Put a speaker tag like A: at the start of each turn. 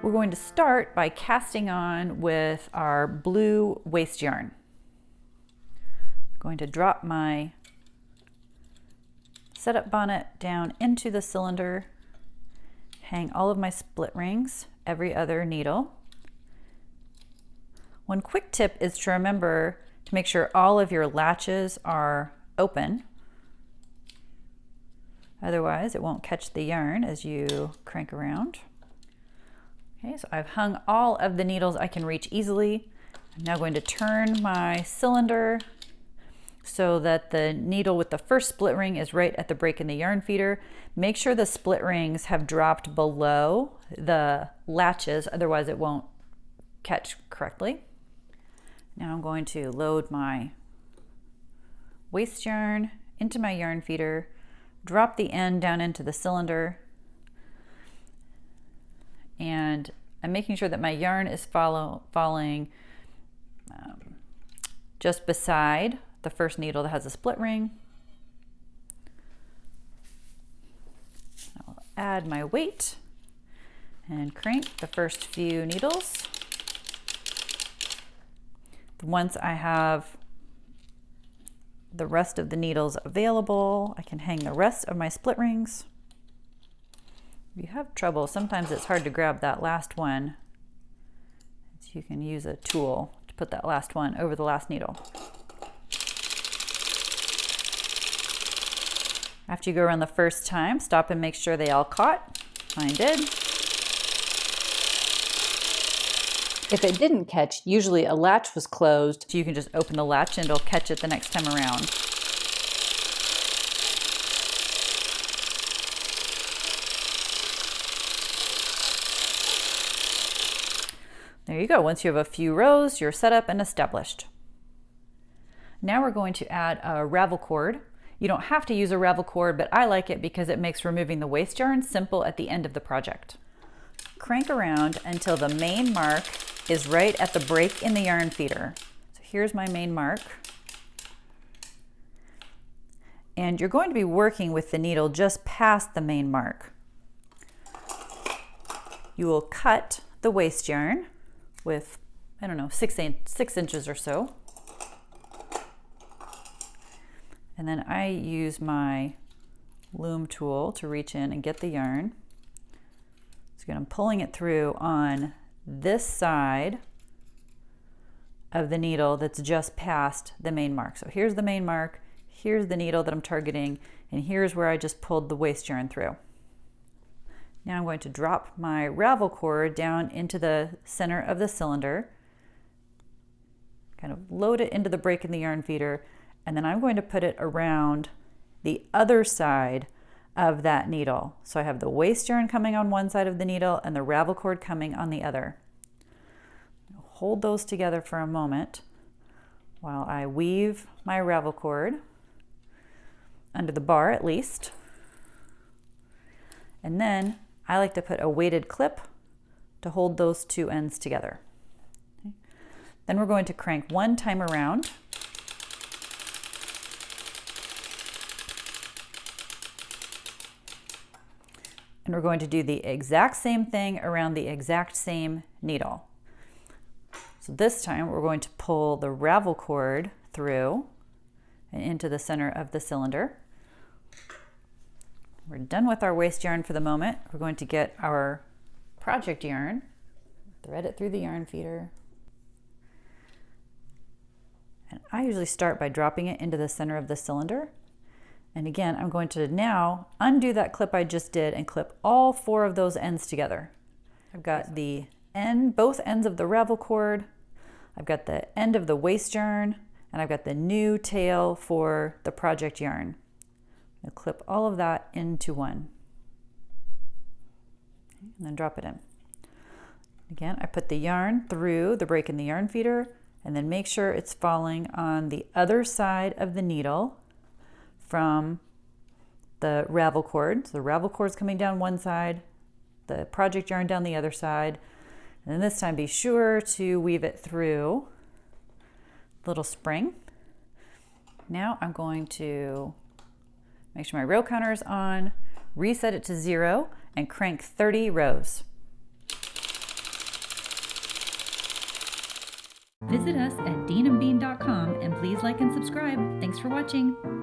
A: We're going to start by casting on with our blue waste yarn. I'm going to drop my setup bonnet down into the cylinder, hang all of my split rings, every other needle. One quick tip is to remember to make sure all of your latches are open. Otherwise, it won't catch the yarn as you crank around. Okay, so I've hung all of the needles I can reach easily. I'm now going to turn my cylinder so that the needle with the first split ring is right at the break in the yarn feeder. Make sure the split rings have dropped below the latches, otherwise it won't catch correctly. Now I'm going to load my waste yarn into my yarn feeder, drop the end down into the cylinder, and I'm making sure that my yarn is falling just beside the first needle that has a split ring. I'll add my weight and crank the first few needles. Once I have the rest of the needles available, I can hang the rest of my split rings. If you have trouble, sometimes it's hard to grab that last one. So you can use a tool to put that last one over the last needle. After you go around the first time, stop and make sure they all caught. Mine did. If it didn't catch, usually a latch was closed, so you can just open the latch and it'll catch it the next time around. There you go. Once you have a few rows, you're set up and established. Now we're going to add a ravel cord. You don't have to use a ravel cord, but I like it because it makes removing the waste yarn simple at the end of the project. Crank around until the main mark is right at the break in the yarn feeder. So here's my main mark. And you're going to be working with the needle just past the main mark. You will cut the waste yarn with, I don't know, 6 inches or so. And then I use my loom tool to reach in and get the yarn. So again, I'm pulling it through on this side of the needle that's just past the main mark. So here's the main mark, here's the needle that I'm targeting, and here's where I just pulled the waste yarn through. Now I'm going to drop my ravel cord down into the center of the cylinder, kind of load it into the break in the yarn feeder, and then I'm going to put it around the other side of that needle. So I have the waste yarn coming on one side of the needle and the ravel cord coming on the other. Hold those together for a moment while I weave my ravel cord under the bar at least. And then I like to put a weighted clip to hold those two ends together. Okay. Then we're going to crank one time around. And we're going to do the exact same thing around the exact same needle. So this time we're going to pull the ravel cord through and into the center of the cylinder. We're done with our waste yarn for the moment. We're going to get our project yarn, thread it through the yarn feeder. And I usually start by dropping it into the center of the cylinder. And again, I'm going to now undo that clip I just did and clip all 4 of those ends together. I've got the end, both ends of the ravel cord, I've got the end of the waste yarn, and I've got the new tail for the project yarn. I'll clip all of that into one. Okay, and then drop it in. Again, I put the yarn through the break in the yarn feeder, and then make sure it's falling on the other side of the needle from the ravel cord. So the ravel cord's coming down one side, the project yarn down the other side, and then this time be sure to weave it through the little spring. Now I'm going to Make sure my row counter is on, reset it to 0, and crank 30 rows. Visit us at deanandbean.com and please like and subscribe. Thanks for watching.